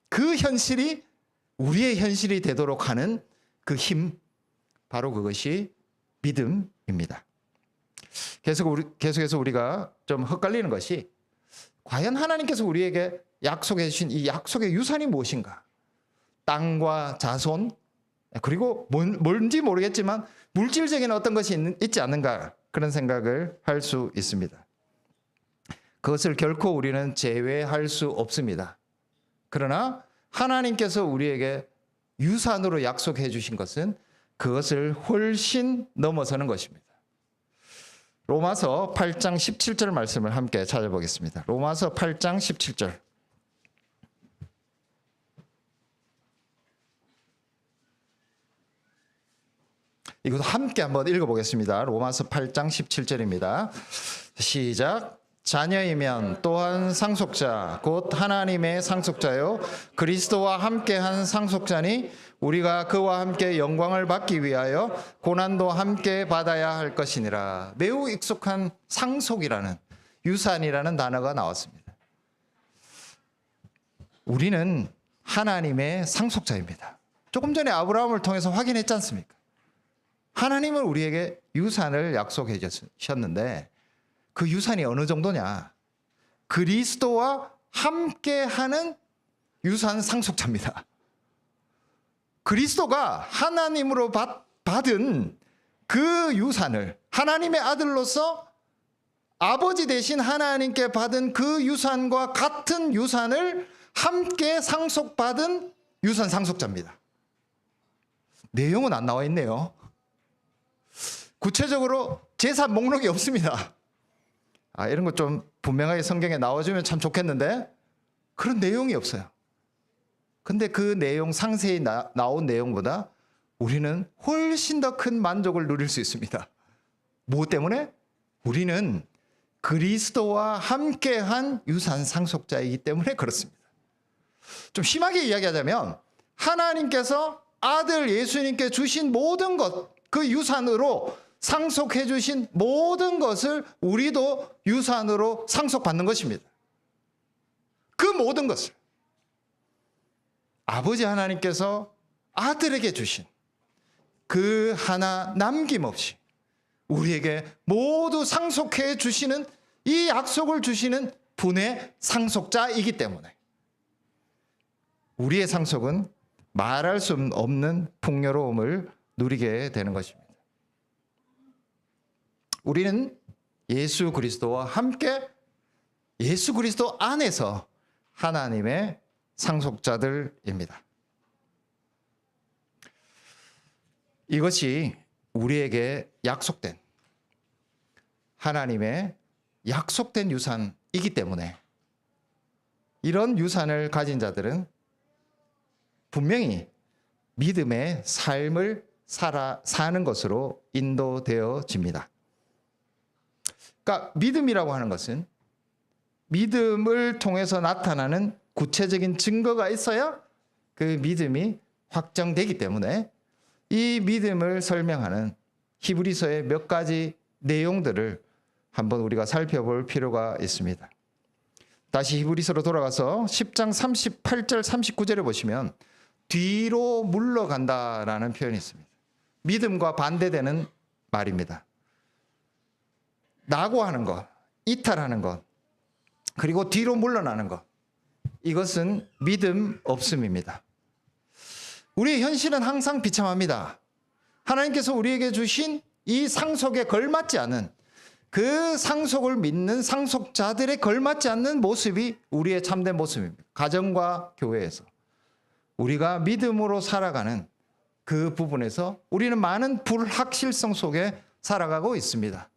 그 현실이 우리의 현실이 되도록 하는 그 힘, 바로 그것이 믿음입니다. 계속해서 우리가 좀 헷갈리는 것이, 과연 하나님께서 우리에게 약속해 주신 이 약속의 유산이 무엇인가? 땅과 자손, 그리고 뭔지 모르겠지만 물질적인 어떤 것이 있지 않는가, 그런 생각을 할 수 있습니다. 그것을 결코 우리는 제외할 수 없습니다. 그러나 하나님께서 우리에게 유산으로 약속해 주신 것은 그것을 훨씬 넘어서는 것입니다. 로마서 8장 17절 말씀을 함께 찾아보겠습니다. 로마서 8장 17절. 이것도 함께 한번 읽어보겠습니다. 로마서 8장 17절입니다. 시작. 자녀이면 또한 상속자, 곧 하나님의 상속자요 그리스도와 함께한 상속자니 우리가 그와 함께 영광을 받기 위하여 고난도 함께 받아야 할 것이니라. 매우 익숙한 상속이라는, 유산이라는 단어가 나왔습니다. 우리는 하나님의 상속자입니다. 조금 전에 아브라함을 통해서 확인했지 않습니까? 하나님은 우리에게 유산을 약속해 주셨는데 그 유산이 어느 정도냐? 그리스도와 함께하는 유산 상속자입니다. 그리스도가 하나님으로 받은 그 유산을, 하나님의 아들로서 아버지 대신 하나님께 받은 그 유산과 같은 유산을 함께 상속받은 유산 상속자입니다. 내용은 안 나와 있네요. 구체적으로 재산 목록이 없습니다. 이런 거 좀 분명하게 성경에 나와주면 참 좋겠는데 그런 내용이 없어요. 근데 그 내용, 상세히 나온 내용보다 우리는 훨씬 더 큰 만족을 누릴 수 있습니다. 무엇 때문에? 우리는 그리스도와 함께한 유산 상속자이기 때문에 그렇습니다. 좀 심하게 이야기하자면 하나님께서 아들 예수님께 주신 모든 것, 그 유산으로 상속해 주신 모든 것을 우리도 유산으로 상속받는 것입니다. 그 모든 것을 아버지 하나님께서 아들에게 주신 그 하나 남김없이 우리에게 모두 상속해 주시는, 이 약속을 주시는 분의 상속자이기 때문에 우리의 상속은 말할 수 없는 풍요로움을 누리게 되는 것입니다. 우리는 예수 그리스도와 함께 예수 그리스도 안에서 하나님의 상속자들입니다. 이것이 우리에게 약속된, 하나님의 약속된 유산이기 때문에 이런 유산을 가진 분명히 믿음의 삶을 사는 것으로 인도되어집니다. 그러니까 믿음이라고 하는 것은 믿음을 통해서 나타나는 구체적인 증거가 있어야 그 믿음이 확정되기 때문에 이 믿음을 설명하는 히브리서의 몇 가지 내용들을 한번 우리가 살펴볼 필요가 있습니다. 다시 히브리서로 돌아가서 10장 38절 39절에 보시면 뒤로 물러간다라는 표현이 있습니다. 믿음과 반대되는 말입니다. 낙오하는 것, 이탈하는 것, 그리고 뒤로 물러나는 것, 이것은 믿음 없음입니다. 우리의 현실은 항상 비참합니다. 하나님께서 우리에게 주신 이 상속에 걸맞지 않은, 그 상속을 믿는 상속자들에 걸맞지 않는 모습이 우리의 참된 모습입니다. 가정과 교회에서 우리가 믿음으로 살아가는 그 부분에서 우리는 많은 불확실성 속에 살아가고 있습니다.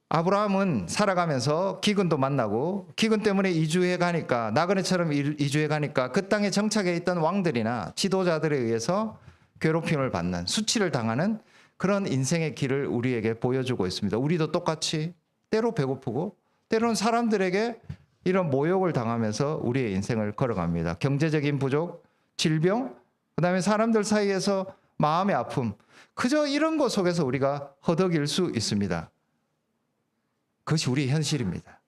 아브라함은 살아가면서 기근도 만나고, 기근 때문에 이주해 가니까, 나그네처럼 이주해 가니까 그 땅에 정착해 있던 왕들이나 지도자들에 의해서 괴롭힘을 받는, 수치를 당하는 그런 인생의 길을 우리에게 보여주고 있습니다. 우리도 똑같이 때로 배고프고 때로는 사람들에게 이런 모욕을 당하면서 우리의 인생을 걸어갑니다. 경제적인 부족, 질병, 그다음에 사람들 사이에서 마음의 아픔, 그저 이런 것 속에서 우리가 허덕일 수 있습니다. 그것이 우리의 현실입니다.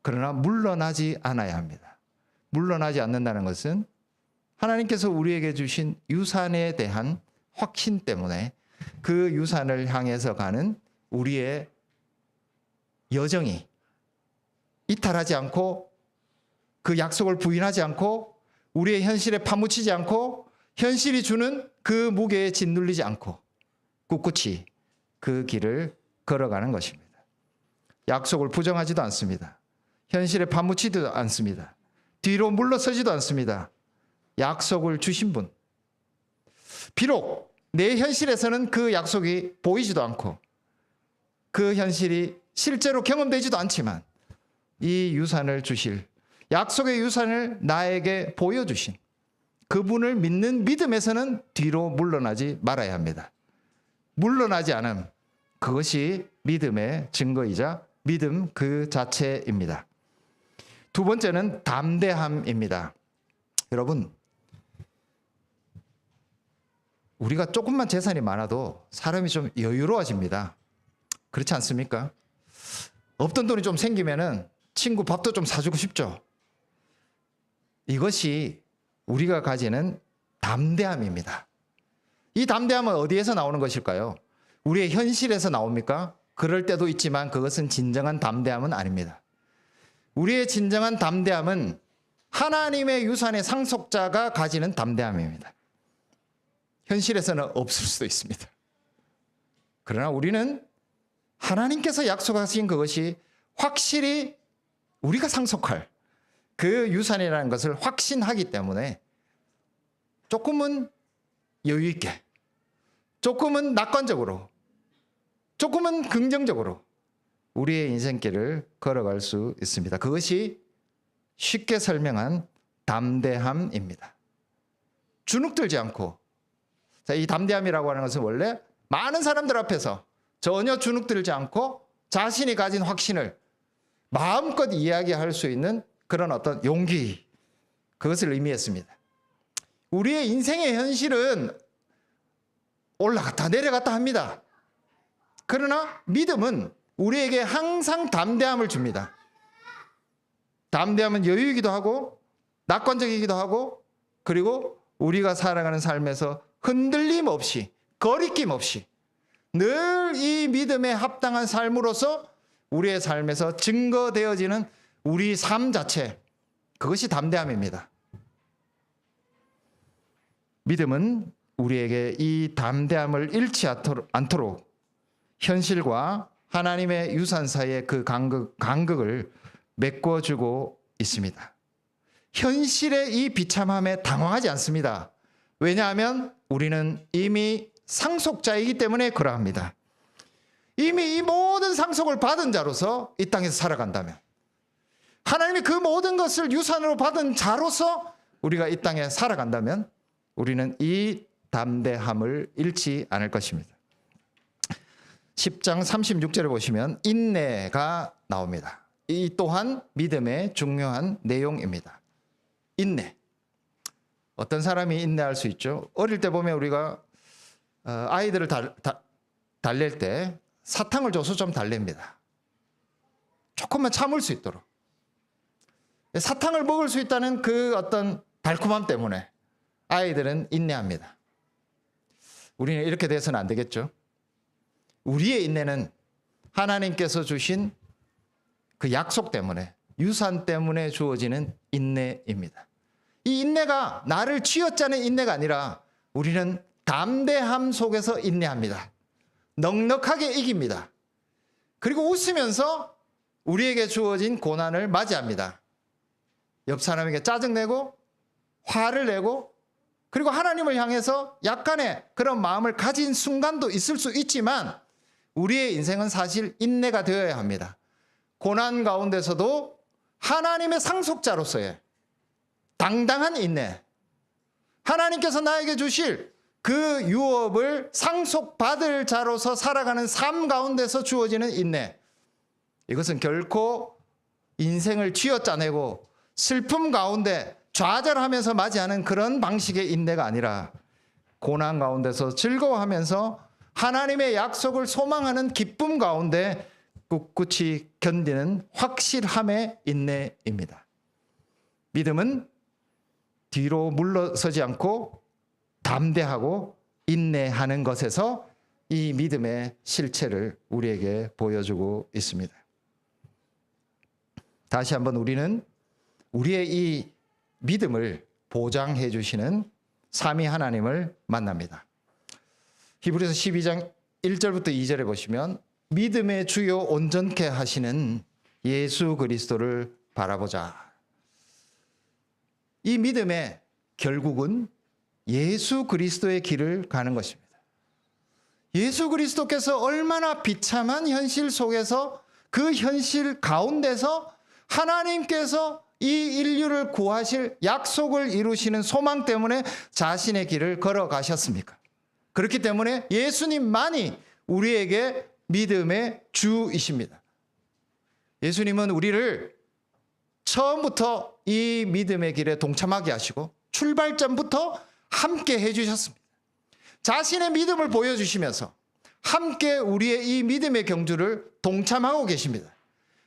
그러나 물러나지 않아야 합니다. 물러나지 않는다는 것은 하나님께서 우리에게 주신 유산에 대한 확신 때문에 그 유산을 향해서 가는 우리의 여정이 이탈하지 않고, 그 약속을 부인하지 않고, 우리의 현실에 파묻히지 않고, 현실이 주는 그 무게에 짓눌리지 않고 꿋꿋이 그 길을 걸어가는 것입니다. 약속을 부정하지도 않습니다. 현실에 파묻히지도 않습니다. 뒤로 물러서지도 않습니다. 약속을 주신 분, 비록 내 현실에서는 그 약속이 보이지도 않고 그 현실이 실제로 경험되지도 않지만 이 유산을 주실, 약속의 유산을 나에게 보여주신 그분을 믿는 믿음에서는 뒤로 물러나지 말아야 합니다. 물러나지 않음, 그것이 믿음의 증거이자 믿음 그 자체입니다. 두 번째는 담대함입니다. 여러분, 우리가 조금만 재산이 많아도 사람이 좀 여유로워집니다. 그렇지 않습니까? 없던 돈이 좀 생기면은 친구 밥도 좀 사주고 싶죠. 이것이 우리가 가지는 담대함입니다. 이 담대함은 어디에서 나오는 것일까요? 우리의 현실에서 나옵니까? 그럴 때도 있지만 그것은 진정한 담대함은 아닙니다. 우리의 진정한 담대함은 하나님의 유산의 상속자가 가지는 담대함입니다. 현실에서는 없을 수도 있습니다. 그러나 우리는 하나님께서 약속하신 그것이 확실히 우리가 상속할 그 유산이라는 것을 확신하기 때문에 조금은 여유 있게, 조금은 낙관적으로, 조금은 긍정적으로 우리의 인생길을 걸어갈 수 있습니다. 그것이 쉽게 설명한 담대함입니다. 주눅들지 않고, 이 담대함이라고 하는 것은 원래 많은 사람들 앞에서 전혀 주눅들지 않고 자신이 가진 확신을 마음껏 이야기할 수 있는 그런 어떤 용기, 그것을 의미했습니다. 우리의 인생의 현실은 올라갔다 내려갔다 합니다. 그러나 믿음은 우리에게 항상 담대함을 줍니다. 담대함은 여유이기도 하고 낙관적이기도 하고, 그리고 우리가 살아가는 삶에서 흔들림 없이, 거리낌 없이 늘 이 믿음에 합당한 삶으로서 우리의 삶에서 증거되어지는 우리 삶 자체, 그것이 담대함입니다. 믿음은 우리에게 이 담대함을 잃지 않도록 현실과 하나님의 유산 사이의 그 간극을 메꿔주고 있습니다. 현실의 이 비참함에 당황하지 않습니다. 왜냐하면 우리는 이미 상속자이기 때문에 그러합니다. 이미 이 모든 상속을 받은 자로서 이 땅에서 살아간다면, 하나님이 그 모든 것을 유산으로 받은 자로서 우리가 이 땅에 살아간다면 우리는 이 담대함을 잃지 않을 것입니다. 10장 36절에 보시면 인내가 나옵니다. 이 또한 믿음의 중요한 내용입니다. 인내. 어떤 사람이 인내할 수 있죠? 어릴 때 보면 우리가 아이들을 달랠 때 사탕을 줘서 좀 달랩니다. 조금만 참을 수 있도록. 사탕을 먹을 수 있다는 그 어떤 달콤함 때문에 아이들은 인내합니다. 우리는 이렇게 돼서는 안 되겠죠? 우리의 인내는 하나님께서 주신 그 약속 때문에, 유산 때문에 주어지는 인내입니다. 이 인내가 나를 쥐어짜는 인내가 아니라 우리는 담대함 속에서 인내합니다. 넉넉하게 이깁니다. 그리고 웃으면서 우리에게 주어진 고난을 맞이합니다. 옆 사람에게 짜증내고 화를 내고, 그리고 하나님을 향해서 약간의 그런 마음을 가진 순간도 있을 수 있지만 우리의 인생은 사실 인내가 되어야 합니다. 고난 가운데서도 하나님의 상속자로서의 당당한 인내, 하나님께서 나에게 주실 그 유업을 상속받을 자로서 살아가는 삶 가운데서 주어지는 인내, 이것은 결코 인생을 쥐어짜내고 슬픔 가운데 좌절하면서 맞이하는 그런 방식의 인내가 아니라 고난 가운데서 즐거워하면서 하나님의 약속을 소망하는 기쁨 가운데 꿋꿋이 견디는 확실함의 인내입니다. 믿음은 뒤로 물러서지 않고 담대하고 인내하는 것에서 이 믿음의 실체를 우리에게 보여주고 있습니다. 다시 한번 우리는 우리의 이 믿음을 보장해 주시는 삼위 하나님을 만납니다. 히브리서 12장 1절부터 2절에 보시면 믿음의 주요 온전케 하시는 예수 그리스도를 바라보자. 이 믿음의 결국은 예수 그리스도의 길을 가는 것입니다. 예수 그리스도께서 얼마나 비참한 현실 속에서 그 현실 가운데서 하나님께서 이 인류를 구하실 약속을 이루시는 소망 때문에 자신의 길을 걸어가셨습니까? 그렇기 때문에 예수님만이 우리에게 믿음의 주이십니다. 예수님은 우리를 처음부터 이 믿음의 길에 동참하게 하시고 출발점부터 함께 해주셨습니다. 자신의 믿음을 보여주시면서 함께 우리의 이 믿음의 경주를 동참하고 계십니다.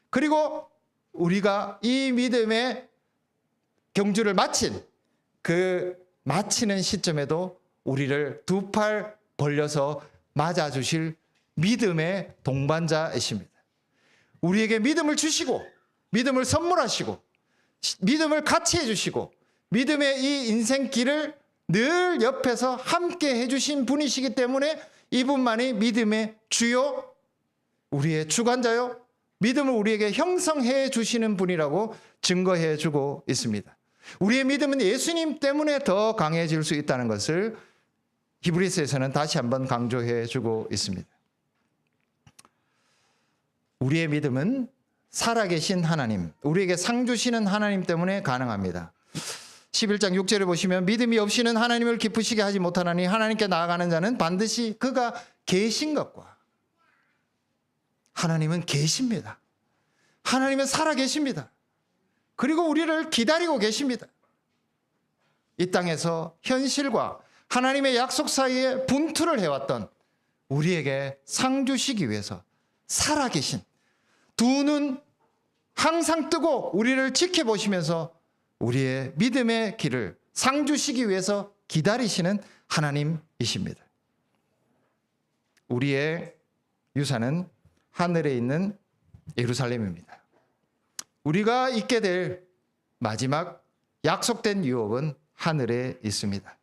그리고 우리가 이 믿음의 경주를 마치는 시점에도 우리를 두 팔 벌려서 맞아주실 믿음의 동반자이십니다. 우리에게 믿음을 주시고 믿음을 선물하시고 믿음을 같이 해주시고 믿음의 이 인생길을 늘 옆에서 함께 해주신 분이시기 때문에 이분만이 믿음의 주요, 우리의 주관자요, 믿음을 우리에게 형성해 주시는 분이라고 증거해 주고 있습니다. 우리의 믿음은 예수님 때문에 더 강해질 수 있다는 것을 히브리서에서는 다시 한번 강조해 주고 있습니다. 우리의 믿음은 살아계신 하나님, 우리에게 상 주시는 하나님 때문에 가능합니다. 11장 6절에 보시면 믿음이 없이는 하나님을 기쁘시게 하지 못하나니 하나님께 나아가는 자는 반드시 그가 계신 것과, 하나님은 계십니다. 하나님은 살아계십니다. 그리고 우리를 기다리고 계십니다. 이 땅에서 현실과 하나님의 약속 사이에 분투를 해왔던 우리에게 상 주시기 위해서 살아계신, 두 눈 항상 뜨고 우리를 지켜보시면서 우리의 믿음의 길을 상 주시기 위해서 기다리시는 하나님이십니다. 우리의 유산은 하늘에 있는 예루살렘입니다. 우리가 있게 될 마지막 약속된 유업은 하늘에 있습니다.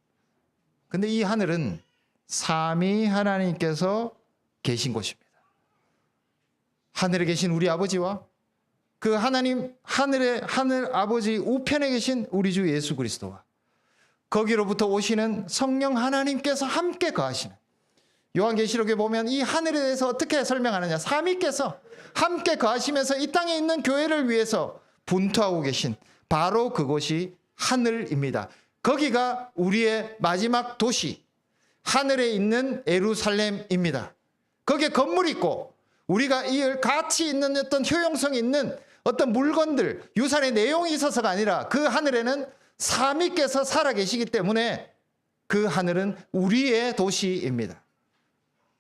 근데 이 하늘은 삼위 하나님께서 계신 곳입니다. 하늘에 계신 우리 아버지와 그 하나님 하늘 아버지 우편에 계신 우리 주 예수 그리스도와 거기로부터 오시는 성령 하나님께서 함께 거하시는, 요한계시록에 보면 이 하늘에 대해서 어떻게 설명하느냐, 삼위께서 함께 거하시면서 이 땅에 있는 교회를 위해서 분투하고 계신 바로 그곳이 하늘입니다. 거기가 우리의 마지막 도시, 하늘에 있는 예루살렘입니다. 거기에 건물이 있고 우리가 이 가치 있는 어떤 효용성 있는 어떤 물건들, 유산의 내용이 있어서가 아니라 그 하늘에는 삼위께서 살아계시기 때문에 그 하늘은 우리의 도시입니다.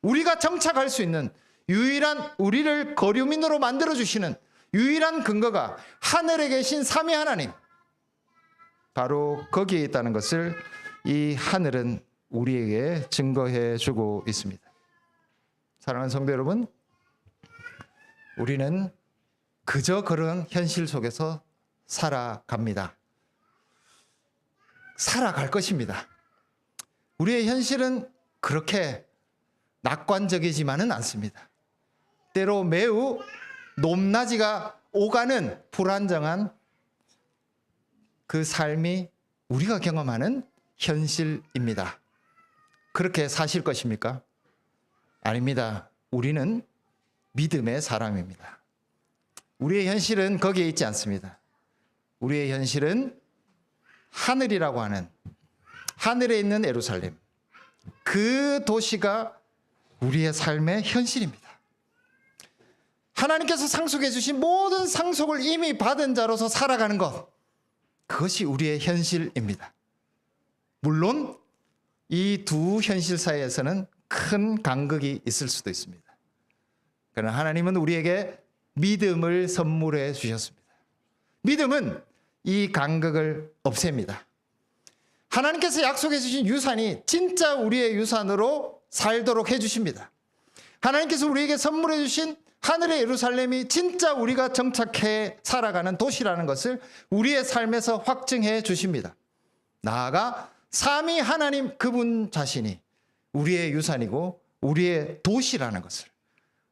우리가 정착할 수 있는 유일한, 우리를 거류민으로 만들어주시는 유일한 근거가 하늘에 계신 삼위 하나님, 바로 거기에 있다는 것을 이 하늘은 우리에게 증거해 주고 있습니다. 사랑하는 성도 여러분, 우리는 그저 그런 현실 속에서 살아갑니다. 살아갈 것입니다. 우리의 현실은 그렇게 낙관적이지만은 않습니다. 때로 매우 높낮이가 오가는 불안정한 그 삶이 우리가 경험하는 현실입니다. 그렇게 사실 것입니까? 아닙니다. 우리는 믿음의 사람입니다. 우리의 현실은 거기에 있지 않습니다. 우리의 현실은 하늘이라고 하는, 하늘에 있는 예루살렘, 그 도시가 우리의 삶의 현실입니다. 하나님께서 상속해 주신 모든 상속을 이미 받은 자로서 살아가는 것, 그것이 우리의 현실입니다. 물론 이 두 현실 사이에서는 큰 간극이 있을 수도 있습니다. 그러나 하나님은 우리에게 믿음을 선물해 주셨습니다. 믿음은 이 간극을 없앱니다. 하나님께서 약속해 주신 유산이 진짜 우리의 유산으로 살도록 해 주십니다. 하나님께서 우리에게 선물해 주신 하늘의 예루살렘이 진짜 우리가 정착해 살아가는 도시라는 것을 우리의 삶에서 확증해 주십니다. 나아가 삼위 하나님 그분 자신이 우리의 유산이고 우리의 도시라는 것을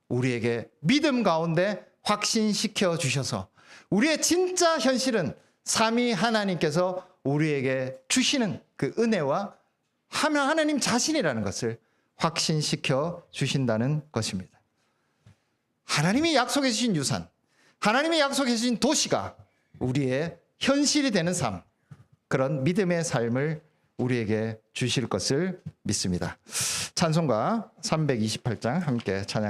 우리에게 믿음 가운데 확신시켜 주셔서 우리의 진짜 현실은 삼위 하나님께서 우리에게 주시는 그 은혜와 하나님 자신이라는 것을 확신시켜 주신다는 것입니다. 하나님이 약속해 주신 유산, 하나님이 약속해 주신 도시가 우리의 현실이 되는 삶, 그런 믿음의 삶을 우리에게 주실 것을 믿습니다. 찬송가 328장 함께 찬양.